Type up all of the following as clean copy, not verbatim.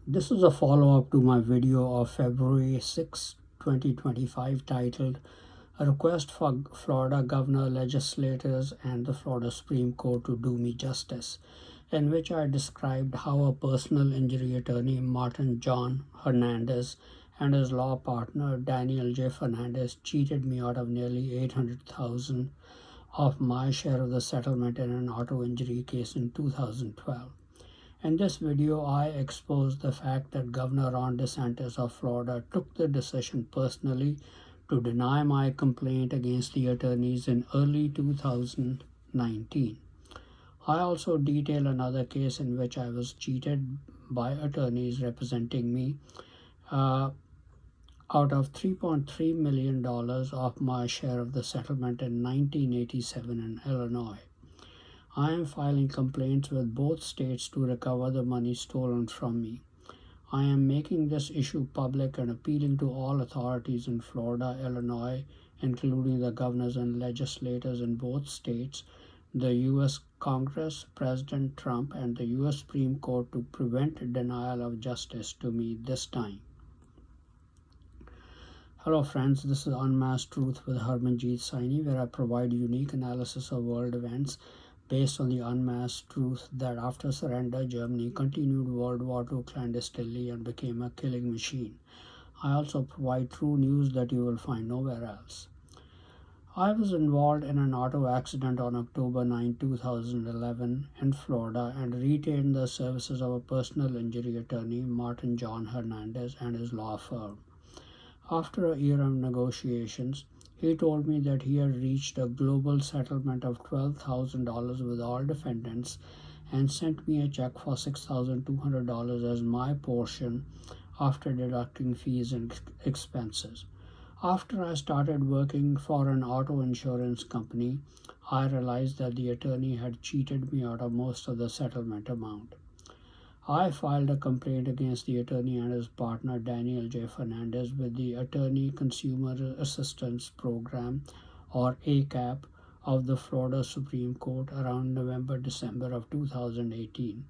This is a follow-up to my video of February 6, 2025 titled A Request for Florida Governor, Legislators, and the Florida Supreme Court to Do Me Justice, in which I described how a personal injury attorney, Martin John Hernandez, and his law partner, Daniel J. Fernandez, cheated me out of nearly $800,000 of my share of the settlement in an auto injury case in 2012. In this video, I exposed the fact that Governor Ron DeSantis of Florida took the decision personally to deny my complaint against the attorneys in early 2019. I also detail another case in which I was cheated by attorneys representing me uh, out of $3.3 million of my share of the settlement in 1987 in Illinois. I am filing complaints with both states to recover the money stolen from me. I am making this issue public and appealing to all authorities in Florida, Illinois, including the governors and legislators in both states, the U.S. Congress, President Trump, and the U.S. Supreme Court to prevent denial of justice to me this time. Hello friends, this is Unmasked Truth with Harmanjit Saini, where I provide unique analysis of world events based on the unmasked truth that after surrender, Germany continued World War II clandestinely and became a killing machine. I also provide true news that you will find nowhere else. I was involved in an auto accident on October 9, 2011 in Florida and retained the services of a personal injury attorney, Martin John Hernandez, and his law firm. After a year of negotiations, he told me that he had reached a global settlement of $12,000 with all defendants and sent me a check for $6,200 as my portion after deducting fees and expenses. After I started working for an auto insurance company, I realized that the attorney had cheated me out of most of the settlement amount. I filed a complaint against the attorney and his partner Daniel J. Fernandez with the Attorney Consumer Assistance Program, or ACAP, of the Florida Supreme Court around November-December of 2018.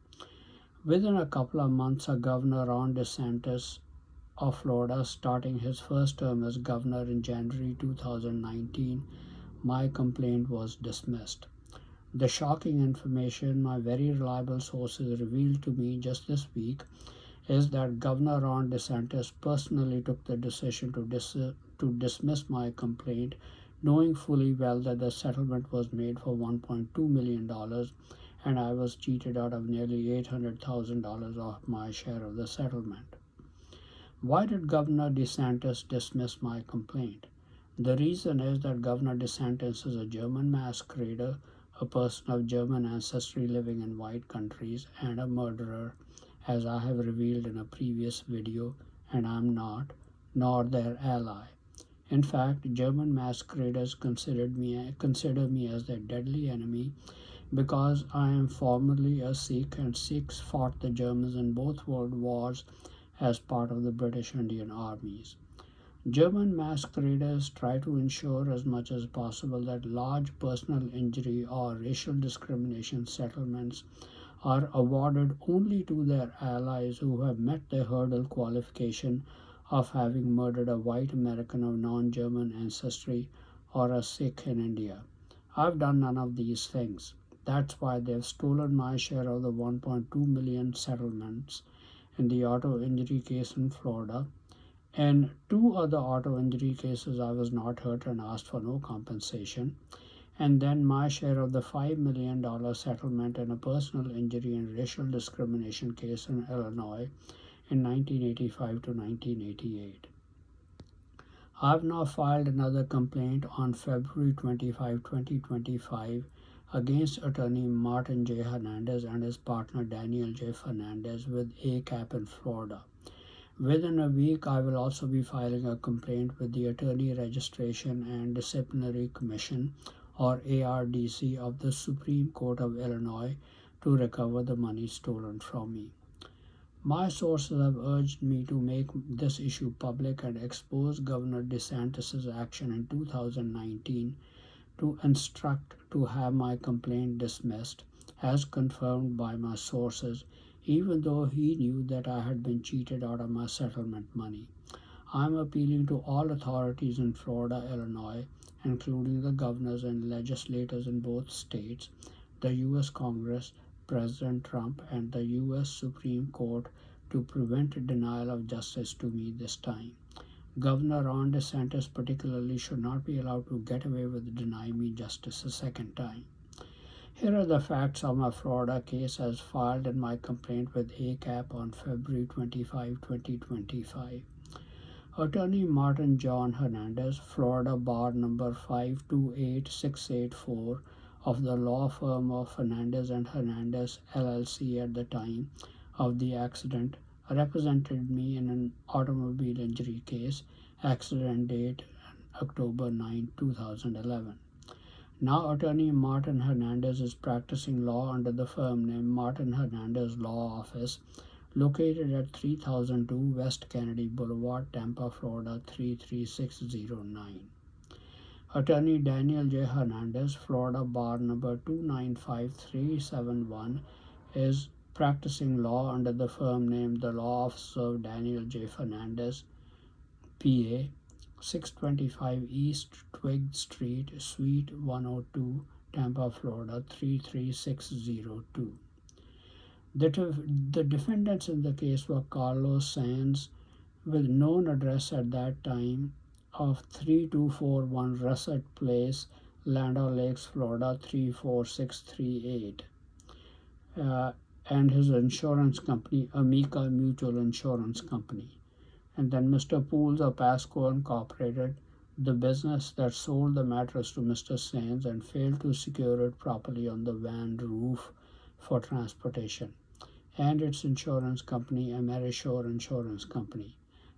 Within a couple of months, Governor Ron DeSantis of Florida, starting his first term as governor in January 2019, my complaint was dismissed. The shocking information my very reliable sources revealed to me just this week is that Governor Ron DeSantis personally took the decision to dismiss my complaint, knowing fully well that the settlement was made for $1.2 million and I was cheated out of nearly $800,000 of my share of the settlement. Why did Governor DeSantis dismiss my complaint? The reason is that Governor DeSantis is a German masquerader, a person of German ancestry living in white countries, and a murderer, as I have revealed in a previous video, and I am not, nor their ally. In fact, German masqueraders consider me as their deadly enemy because I am formerly a Sikh, and Sikhs fought the Germans in both world wars as part of the British Indian armies. German masqueraders try to ensure as much as possible that large personal injury or racial discrimination settlements are awarded only to their allies who have met the hurdle qualification of having murdered a white American of non-German ancestry or a Sikh in India. I've done none of these things. That's why they've stolen my share of the 1.2 million settlements in the auto injury case in Florida. In two other auto injury cases, I was not hurt and asked for no compensation. And then my share of the $5 million settlement in a personal injury and racial discrimination case in Illinois in 1985 to 1988. I have now filed another complaint on February 25, 2025 against attorney Martin J. Hernandez and his partner Daniel J. Fernandez with ACAP in Florida. Within a week, I will also be filing a complaint with the Attorney Registration and Disciplinary Commission, or ARDC, of the Supreme Court of Illinois to recover the money stolen from me. My sources have urged me to make this issue public and expose Governor DeSantis' action in 2019 to instruct to have my complaint dismissed, as confirmed by my sources, even though he knew that I had been cheated out of my settlement money. I am appealing to all authorities in Florida, Illinois, including the governors and legislators in both states, the U.S. Congress, President Trump, and the U.S. Supreme Court to prevent denial of justice to me this time. Governor Ron DeSantis, particularly, should not be allowed to get away with denying me justice a second time. Here are the facts of my Florida case as filed in my complaint with ACAP on February 25, 2025. Attorney Martin John Hernandez, Florida Bar number 528684 of the law firm of Fernandez and Hernandez LLC at the time of the accident, represented me in an automobile injury case, accident date October 9, 2011. Now, attorney Martin Hernandez is practicing law under the firm name Martin Hernandez Law Office, located at 3002 West Kennedy Boulevard, Tampa, Florida 33609. Attorney Daniel J. Hernandez, Florida Bar number 295371, is practicing law under the firm name The Law Office of Daniel J. Fernandez, PA, 625 East Twig Street, Suite 102, Tampa, Florida 33602. The defendants in the case were Carlos Sands, with known address at that time of 3241 Russett Place, Land O'Lakes, Florida 34638, and his insurance company, Amica Mutual Insurance Company. And then Mr. Pools of Pasco Incorporated, the business that sold the mattress to Mr. Sands and failed to secure it properly on the van roof for transportation, and its insurance company, Amerishore Insurance Company.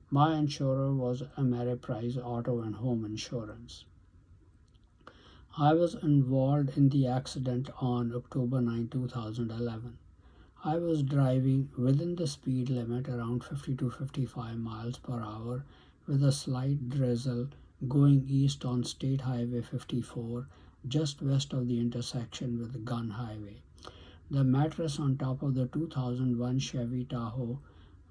My insurer was Ameriprise Auto and Home Insurance. I was involved in the accident on October 9, 2011. I was driving within the speed limit around 50 to 55 miles per hour with a slight drizzle going east on State Highway 54, just west of the intersection with Gun Highway. The mattress on top of the 2001 Chevy Tahoe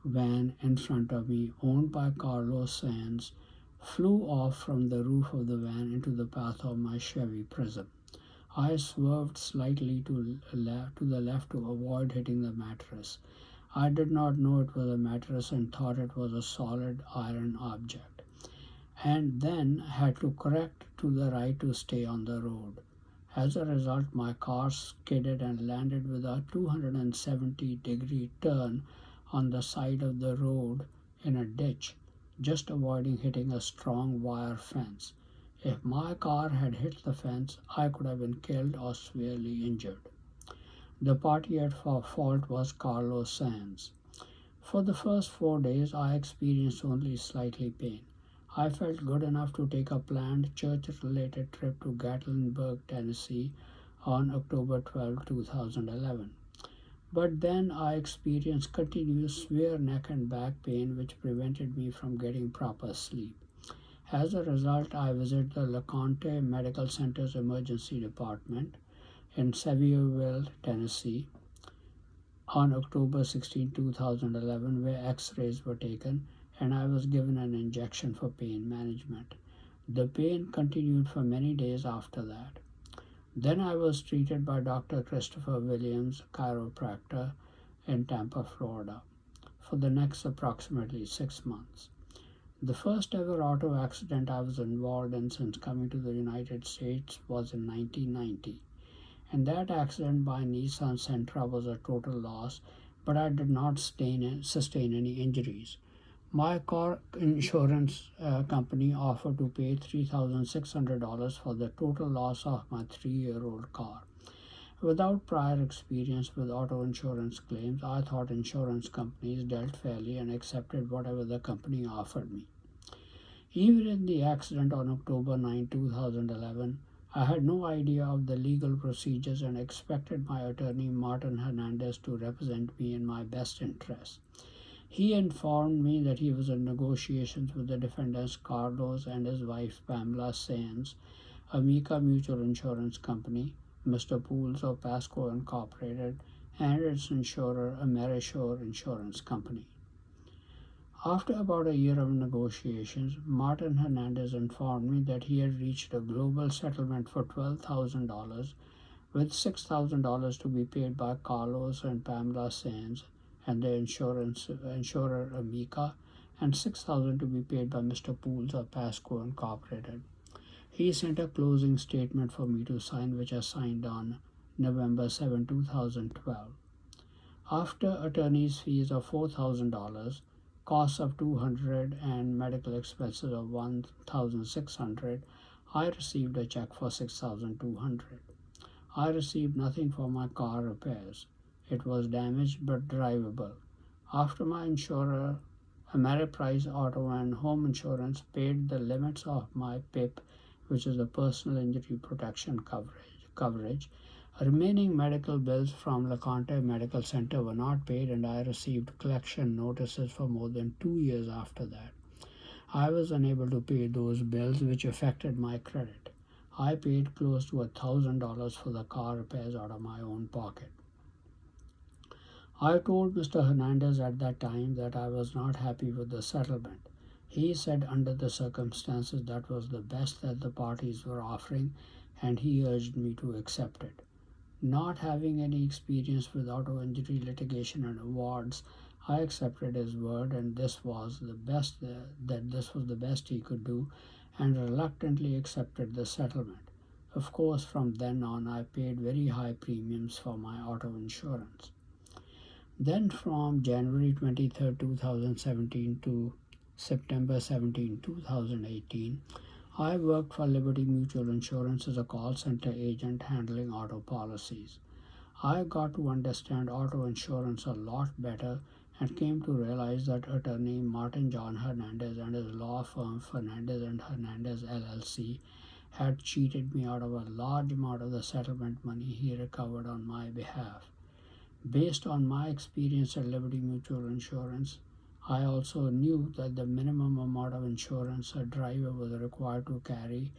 van in front of me, owned by Carlos Sands, flew off from the roof of the van into the path of my Chevy Prism. I swerved slightly to the left to avoid hitting the mattress. I did not know it was a mattress and thought it was a solid iron object, and then had to correct to the right to stay on the road. As a result, my car skidded and landed with a 270-degree turn on the side of the road in a ditch, just avoiding hitting a strong wire fence. If my car had hit the fence, I could have been killed or severely injured. The party at fault was Carlos Sands. For the first 4 days, I experienced only slightly pain. I felt good enough to take a planned church-related trip to Gatlinburg, Tennessee on October 12, 2011. But then I experienced continuous severe neck and back pain which prevented me from getting proper sleep. As a result, I visited the LeConte Medical Center's emergency department in Sevierville, Tennessee on October 16, 2011, where x-rays were taken and I was given an injection for pain management. The pain continued for many days after that. Then I was treated by Dr. Christopher Williams, chiropractor in Tampa, Florida, for the next approximately 6 months. The first ever auto accident I was involved in since coming to the United States was in 1990. And that accident by Nissan Sentra was a total loss, but I did not sustain any injuries. My car insurance company offered to pay $3,600 for the total loss of my 3-year-old car. Without prior experience with auto insurance claims, I thought insurance companies dealt fairly and accepted whatever the company offered me. Even in the accident on October 9, 2011, I had no idea of the legal procedures and expected my attorney Martin Hernandez to represent me in my best interest. He informed me that he was in negotiations with the defendants Carlos and his wife Pamela Sands, Amica Mutual Insurance Company, Mr. Pools of Pasco Incorporated, and its insurer, Amerishore Insurance Company. After about a year of negotiations, Martin Hernandez informed me that he had reached a global settlement for $12,000, with $6,000 to be paid by Carlos and Pamela Sands and the insurer Amica, and $6,000 to be paid by Mr. Pools of Pasco Incorporated. He sent a closing statement for me to sign, which I signed on November 7, 2012. After attorney's fees of $4,000, costs of $200, and medical expenses of $1,600, I received a check for $6,200. I received nothing for my car repairs. It was damaged but drivable. After my insurer, Ameriprise Auto and Home Insurance, paid the limits of my PIP, which is the personal injury protection coverage, remaining medical bills from LeConte Medical Center were not paid, and I received collection notices for more than 2 years after that. I was unable to pay those bills, which affected my credit. I paid close to $1,000 for the car repairs out of my own pocket. I told Mr. Hernandez at that time that I was not happy with the settlement. He said under the circumstances that was the best that the parties were offering, and he urged me to accept it. Not having any experience with auto injury litigation and awards, I accepted his word, and this was the best he could do, and reluctantly accepted the settlement. Of course, from then on, I paid very high premiums for my auto insurance. Then, from January 23, 2017 to September 17, 2018, I worked for Liberty Mutual Insurance as a call center agent handling auto policies. I got to understand auto insurance a lot better and came to realize that attorney Martin John Hernandez and his law firm Fernandez and Hernandez LLC had cheated me out of a large amount of the settlement money he recovered on my behalf. Based on my experience at Liberty Mutual Insurance, I also knew that the minimum amount of insurance a driver was required to carry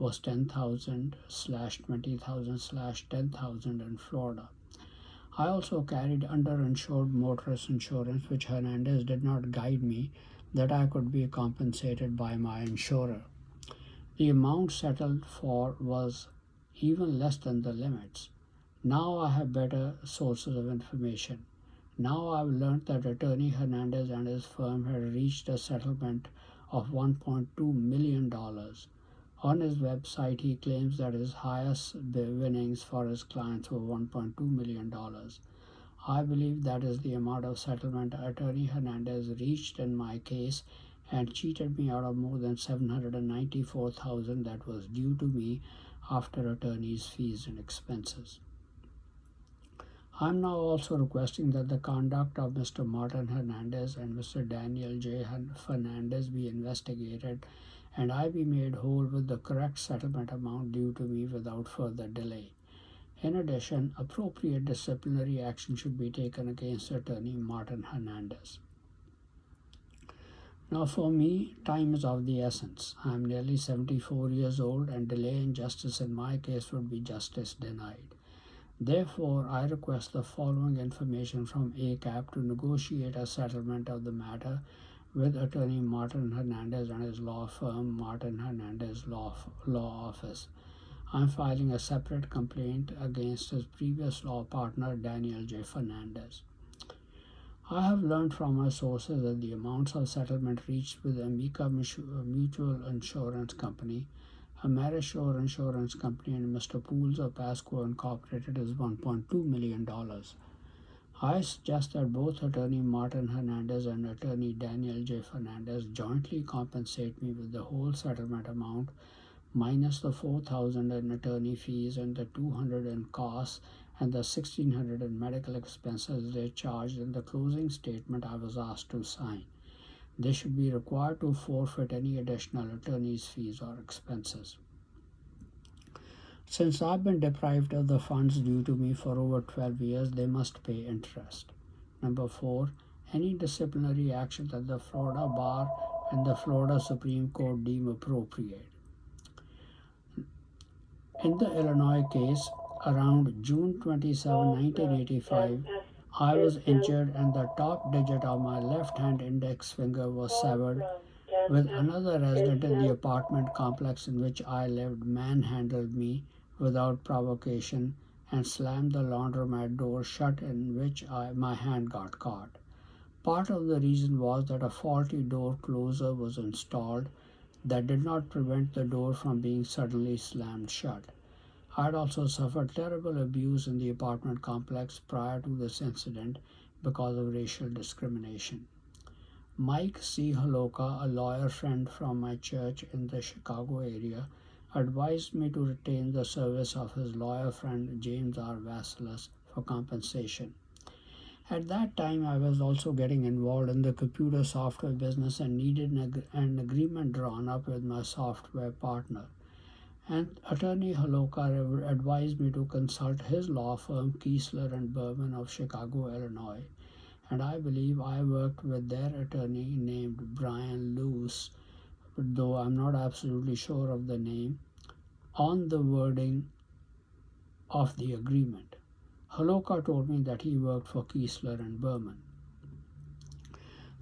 was $10,000/20,000/10,000 in Florida. I also carried underinsured motorist insurance, which Hernandez did not guide me that I could be compensated by my insurer. The amount settled for was even less than the limits. Now I have better sources of information. Now I've learned that attorney Hernandez and his firm had reached a settlement of $1.2 million. On his website, he claims that his highest winnings for his clients were $1.2 million. I believe that is the amount of settlement attorney Hernandez reached in my case and cheated me out of more than $794,000 that was due to me after attorney's fees and expenses. I am now also requesting that the conduct of Mr. Martin Hernandez and Mr. Daniel J. Fernandez be investigated and I be made whole with the correct settlement amount due to me without further delay. In addition, appropriate disciplinary action should be taken against attorney Martin Hernandez. Now, for me, time is of the essence. I am nearly 74 years old, and delay in justice in my case would be justice denied. Therefore, I request the following information from ACAP to negotiate a settlement of the matter with attorney Martin Hernandez and his law firm, Martin Hernandez Law Office. I am filing a separate complaint against his previous law partner, Daniel J. Fernandez. I have learned from my sources that the amounts of settlement reached with Amica Mutual Insurance Company, Amerishore Insurance Company, and Mr. Pools of Pasco Incorporated is $1.2 million. I suggest that both attorney Martin Hernandez and attorney Daniel J. Fernandez jointly compensate me with the whole settlement amount minus the $4,000 in attorney fees and the $200 in costs and the $1,600 in medical expenses they charged in the closing statement I was asked to sign. They should be required to forfeit any additional attorney's fees or expenses. Since I've been deprived of the funds due to me for over 12 years, they must pay interest. Number 4, any disciplinary action that the Florida Bar and the Florida Supreme Court deem appropriate. In the Illinois case, around June 27, 1985, I was injured and the top digit of my left hand index finger was severed. With another resident in the apartment complex in which I lived manhandled me without provocation and slammed the laundromat door shut in which my hand got caught. Part of the reason was that a faulty door closer was installed that did not prevent the door from being suddenly slammed shut. I had also suffered terrible abuse in the apartment complex prior to this incident because of racial discrimination. Mike C. Holoka, a lawyer friend from my church in the Chicago area, advised me to retain the service of his lawyer friend James R. Vasilis for compensation. At that time, I was also getting involved in the computer software business and needed an agreement drawn up with my software partner. And attorney Holoka advised me to consult his law firm Kiesler and Berman of Chicago, Illinois. And I believe I worked with their attorney named Brian Luce, though I'm not absolutely sure of the name, on the wording of the agreement. Holoka told me that he worked for Kiesler and Berman.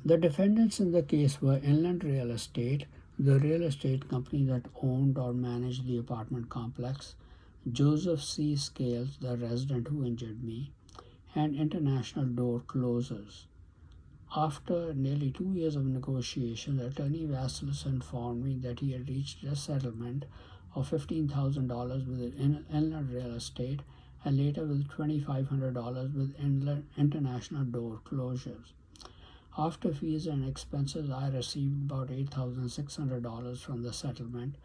The defendants in the case were Inland Real Estate, the real estate company that owned or managed the apartment complex, Joseph C. Scales, the resident who injured me, and International Door Closers. After nearly 2 years of negotiations, Attorney Vasilis informed me that he had reached a settlement of $15,000 with Inland Real Estate and later with $2,500 with International Door Closures. After fees and expenses, I received about $8,600 from the settlement,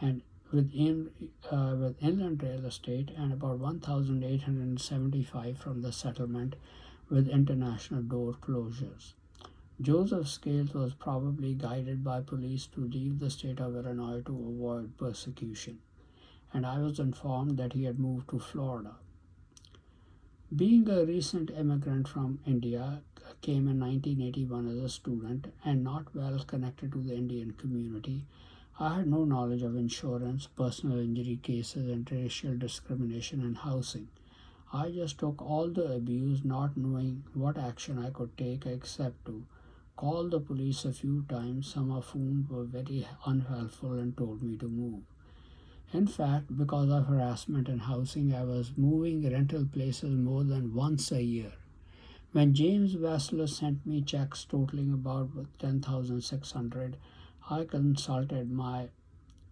and with Inland Real Estate, and about $1,875 from the settlement with International Door Closures. Joseph Scales was probably guided by police to leave the state of Illinois to avoid persecution, and I was informed that he had moved to Florida. Being a recent immigrant from India, came in 1981 as a student and not well connected to the Indian community, I had no knowledge of insurance, personal injury cases, and racial discrimination in housing. I just took all the abuse, not knowing what action I could take except to call the police a few times, some of whom were very unhelpful and told me to move. In fact, because of harassment in housing, I was moving rental places more than once a year. When James Vasilis sent me checks totaling about $10,600, I consulted my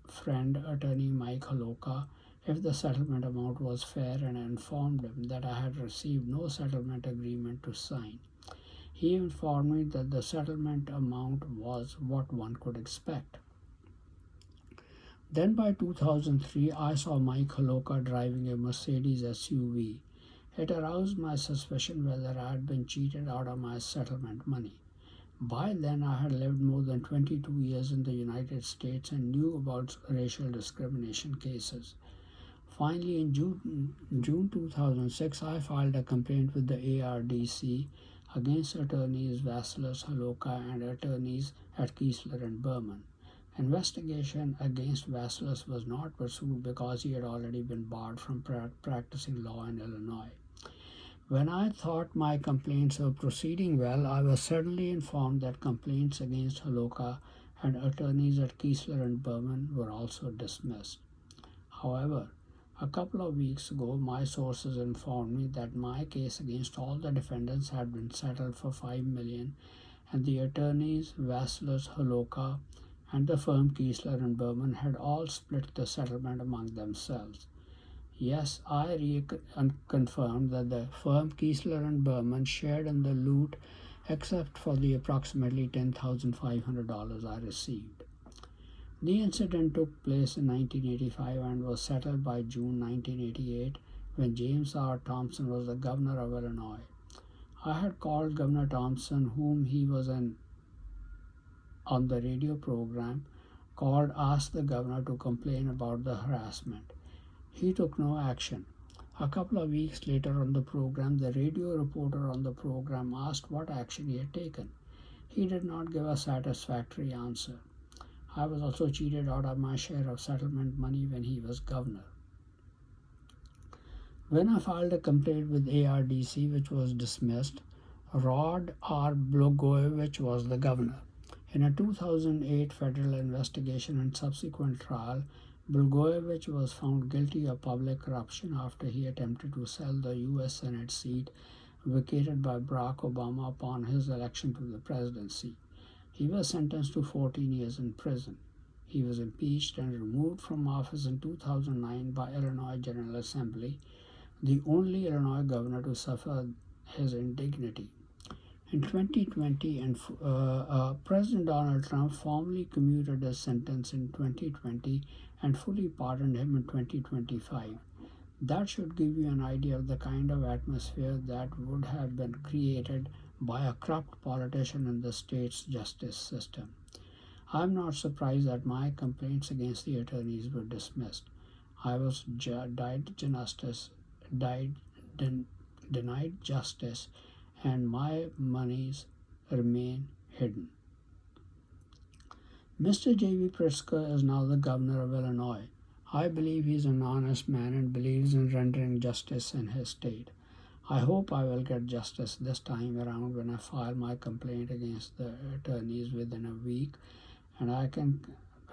friend, attorney Mike Holoka, if the settlement amount was fair and informed him that I had received no settlement agreement to sign. He informed me that the settlement amount was what one could expect. Then by 2003, I saw Mike Holoka driving a Mercedes SUV. It aroused my suspicion whether I had been cheated out of my settlement money. By then, I had lived more than 22 years in the United States and knew about racial discrimination cases. Finally, in June 2006, I filed a complaint with the ARDC against attorneys Vasilis, Holoka, and attorneys at Kiesler and Berman. Investigation against Vasilis was not pursued because he had already been barred from practicing law in Illinois. When I thought my complaints were proceeding well, I was suddenly informed that complaints against Holoka and attorneys at Kiesler and Berman were also dismissed. However, a couple of weeks ago, my sources informed me that my case against all the defendants had been settled for $5 million, and the attorneys Vasilis, Holoka, and the firm Kiesler and Berman had all split the settlement among themselves. Yes, I confirmed that the firm Kiesler and Berman shared in the loot except for the approximately $10,500 I received. The incident took place in 1985 and was settled by June 1988 when James R. Thompson was the governor of Illinois. I had called Governor Thompson, whom he was on the radio program, asked the governor to complain about the harassment. He took no action. A couple of weeks later on the program, the radio reporter on the program asked what action he had taken. He did not give a satisfactory answer. I was also cheated out of my share of settlement money when he was governor. When I filed a complaint with ARDC, which was dismissed, Rod R. Blagojevich was the governor. In a 2008 federal investigation and subsequent trial, Blagojevich was found guilty of public corruption after he attempted to sell the U.S. Senate seat vacated by Barack Obama upon his election to the presidency. He was sentenced to 14 years in prison. He was impeached and removed from office in 2009 by Illinois General Assembly, the only Illinois governor to suffer his indignity. In 2020, President Donald Trump formally commuted his sentence in 2020 and fully pardoned him in 2025. That should give you an idea of the kind of atmosphere that would have been created by a corrupt politician in the state's justice system. I am not surprised that my complaints against the attorneys were dismissed. I was died, denied justice, and my monies remain hidden. Mr. J.B. Pritzker is now the governor of Illinois. I believe he is an honest man and believes in rendering justice in his state. I hope I will get justice this time around when I file my complaint against the attorneys within a week, and I can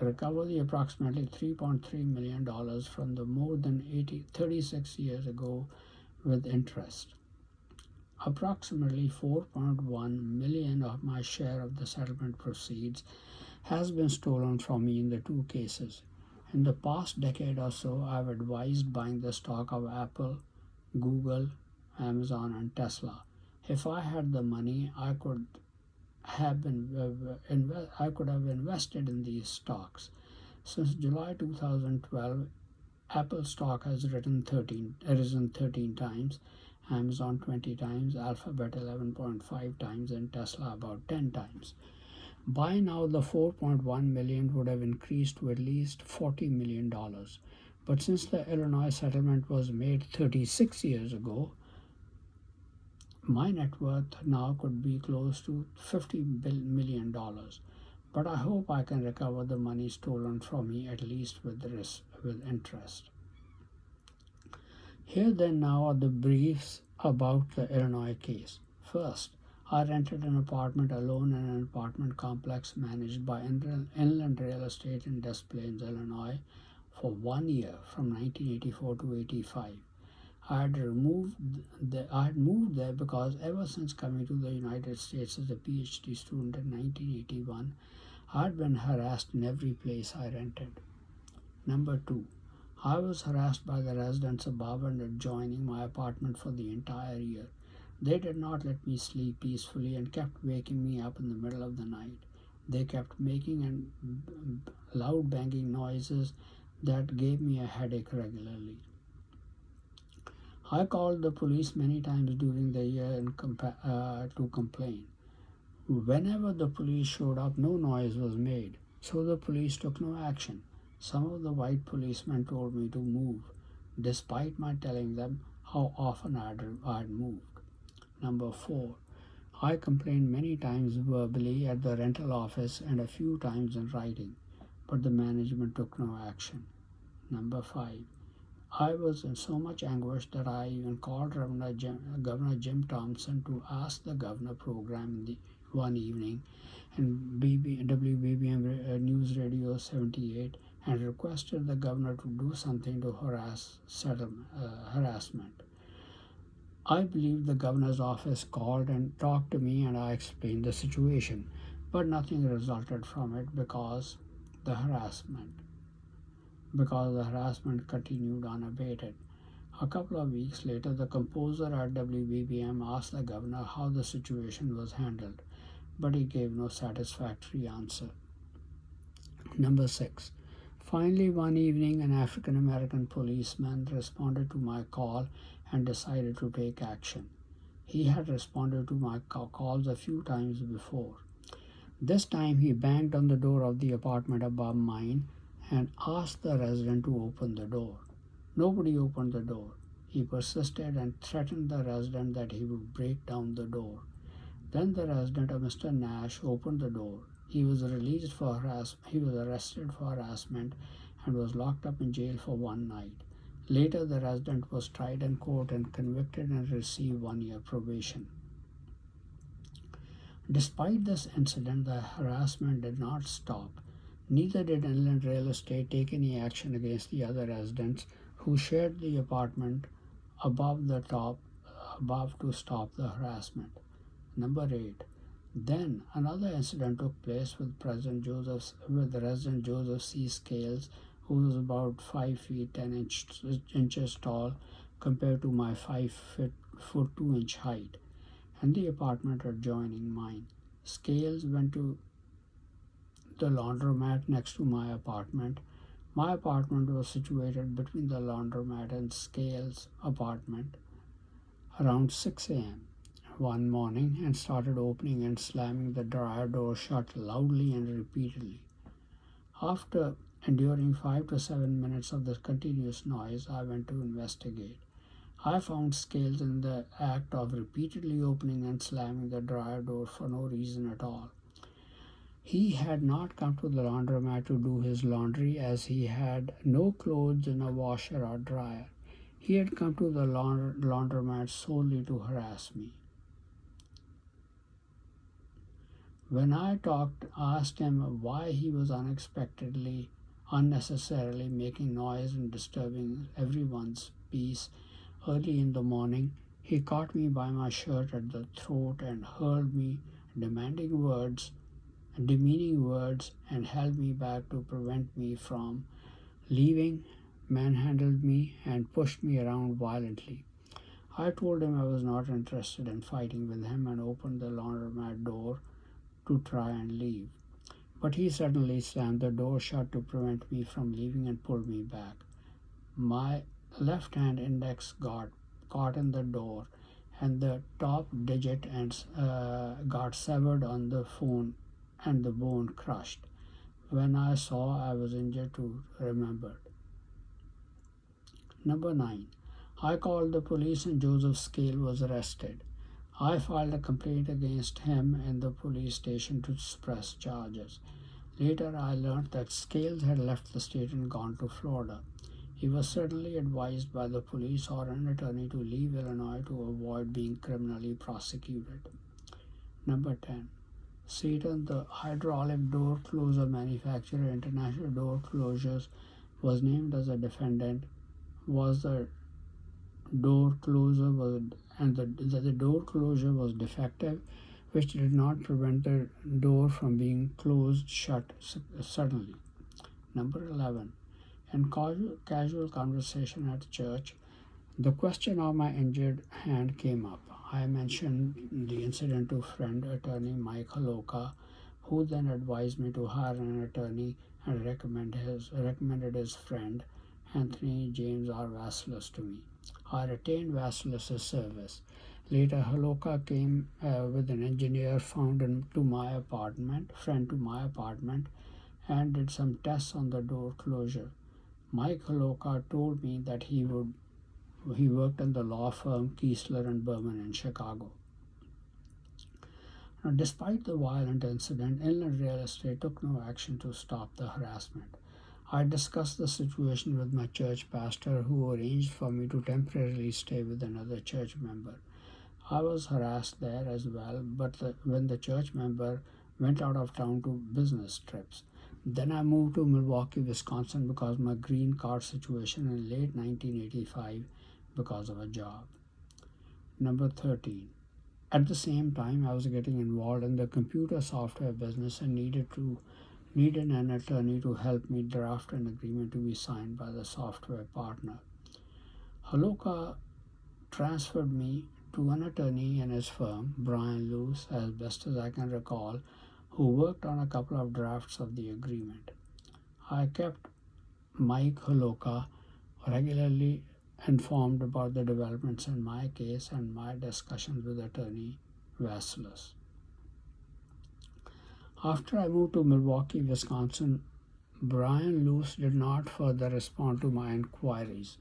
recover the approximately $3.3 million from the more than 36 years ago with interest. Approximately $4.1 million of my share of the settlement proceeds has been stolen from me in the two cases. In the past decade or so, I have advised buying the stock of Apple, Google, Amazon, and Tesla. If I had the money, I could have invested in these stocks. Since July 2012, Apple stock has risen 13 times, Amazon 20 times, Alphabet 11.5 times, and Tesla about 10 times. By now, the 4.1 million would have increased to at least $40 million. But since the Illinois settlement was made 36 years ago, my net worth now could be close to $50 million. But I hope I can recover the money stolen from me, at least with interest. Here then now are the briefs about the Illinois case. First, I rented an apartment alone in an apartment complex managed by Inland Real Estate in Des Plaines, Illinois, for 1 year from 1984 to 85. I had moved there because ever since coming to the United States as a PhD student in 1981, I had been harassed in every place I rented. Number 2. I was harassed by the residents above and adjoining my apartment for the entire year. They did not let me sleep peacefully and kept waking me up in the middle of the night. They kept making loud banging noises that gave me a headache regularly. I called the police many times during the year to complain. Whenever the police showed up, no noise was made, so the police took no action. Some of the white policemen told me to move, despite my telling them how often I had moved. Number 4. I complained many times verbally at the rental office and a few times in writing, but the management took no action. Number 5. I was in so much anguish that I even called Governor Jim Thompson to ask the governor program one evening and WBBM News Radio 78 and requested the governor to do something to harassment. I believe the governor's office called and talked to me and I explained the situation, but nothing resulted from it because the harassment continued unabated. A couple of weeks later, the composer at WBBM asked the governor how the situation was handled, but he gave no satisfactory answer. Number 6. Finally, one evening, an African American policeman responded to my call and decided to take action. He had responded to my calls a few times before. This time, he banged on the door of the apartment above mine and asked the resident to open the door. Nobody opened the door. He persisted and threatened the resident that he would break down the door. Then the resident, Mr. Nash, opened the door. He was arrested for harassment and was locked up in jail for one night. Later, the resident was tried in court and convicted and received 1 year probation. Despite this incident, the harassment did not stop. Neither did Inland Real Estate take any action against the other residents who shared the apartment above to stop the harassment. Number 8. Then another incident took place with resident Joseph C. Scales, who was about 5 feet 10 inches tall compared to my 5 foot 2 inch height, and the apartment adjoining mine. Scales went to the laundromat next to my apartment. My apartment was situated between the laundromat and Scales' apartment around 6 a.m. one morning and started opening and slamming the dryer door shut loudly and repeatedly. After enduring 5 to 7 minutes of this continuous noise, I went to investigate. I found Scales in the act of repeatedly opening and slamming the dryer door for no reason at all. He had not come to the laundromat to do his laundry, as he had no clothes in a washer or dryer. He had come to the laundromat solely to harass me. When I asked him why he was unnecessarily making noise and disturbing everyone's peace early in the morning, he caught me by my shirt at the throat and hurled me demeaning words, and held me back to prevent me from leaving, manhandled me, and pushed me around violently. I told him I was not interested in fighting with him and opened the laundromat door to try and leave. But he suddenly slammed the door shut to prevent me from leaving and pulled me back. My left hand index got caught in the door, and the top digit got severed on the phone and the bone crushed. When I saw I was injured to remembered. Number 9. I called the police and Joseph Scale was arrested. I filed a complaint against him in the police station to suppress charges. Later, I learned that Scales had left the state and gone to Florida. He was certainly advised by the police or an attorney to leave Illinois to avoid being criminally prosecuted. Number 10. Satan, the hydraulic door closer manufacturer, International Door Closures, was named as a defendant. The door closure was defective, which did not prevent the door from being closed shut suddenly. Number 11. In casual conversation at church, the question of my injured hand came up. I mentioned the incident to friend attorney Mike Holoka, who then advised me to hire an attorney and recommended his friend Anthony James R. Vasilis to me. I retained Vasilis' service. Later, Holoka came with an engineer to my apartment, and did some tests on the door closure. Mike Holoka told me that he worked in the law firm Kiesler and Berman in Chicago. Now, despite the violent incident, Inland Real Estate took no action to stop the harassment. I discussed the situation with my church pastor, who arranged for me to temporarily stay with another church member. I was harassed there as well, but when the church member went out of town to business trips. Then I moved to Milwaukee, Wisconsin because of my green card situation in late 1985 because of a job. Number 13. At the same time, I was getting involved in the computer software business and needed an attorney to help me draft an agreement to be signed by the software partner. Holoka transferred me to an attorney in his firm, Brian Luce, as best as I can recall, who worked on a couple of drafts of the agreement. I kept Mike Holoka regularly informed about the developments in my case and my discussions with attorney Vasilis. After I moved to Milwaukee, Wisconsin, Brian Luce did not further respond to my inquiries.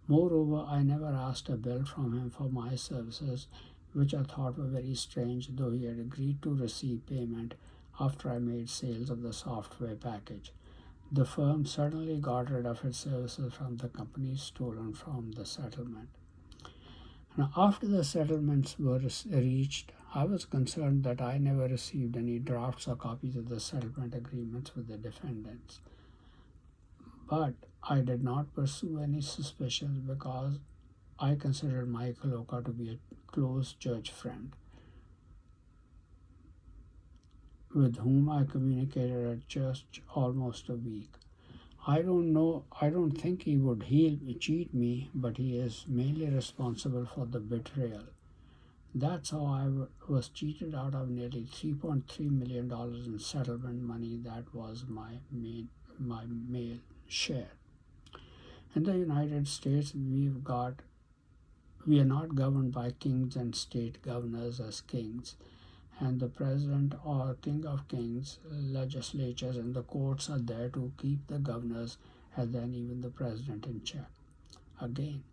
Moreover, I never asked a bill from him for my services, which I thought were very strange, though he had agreed to receive payment after I made sales of the software package. The firm suddenly got rid of its services from the companies stolen from the settlement. Now, after the settlements were reached, I was concerned that I never received any drafts or copies of the settlement agreements with the defendants. But I did not pursue any suspicions because I considered Michael Oka to be a close church friend with whom I communicated at church almost a week. I don't think he'll cheat me, but he is mainly responsible for the betrayal. That's how I was cheated out of nearly $3.3 million in settlement money that was my mail share. In the United States, we are not governed by kings and state governors as kings, and the president or king of kings, legislatures, and the courts are there to keep the governors and then even the president in check. Again,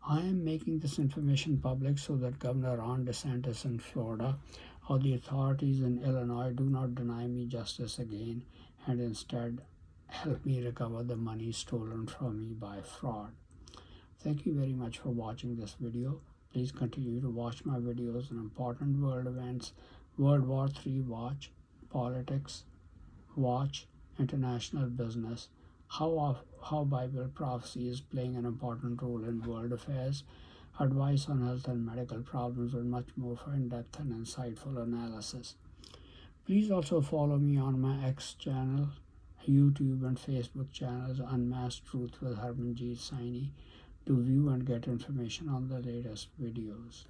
I am making this information public so that Governor Ron Desantis in Florida or the authorities in Illinois do not deny me justice again and instead help me recover the money stolen from me by fraud. Thank you very much for watching this video. Please continue to watch my videos on important world events, World War III watch, politics watch, international business, how Bible prophecy is playing an important role in world affairs, advice on health and medical problems, and much more for in-depth and insightful analysis. Please also follow me on my X channel, YouTube and Facebook channels, Unmasked Truth with Harmanjit Saini, to view and get information on the latest videos.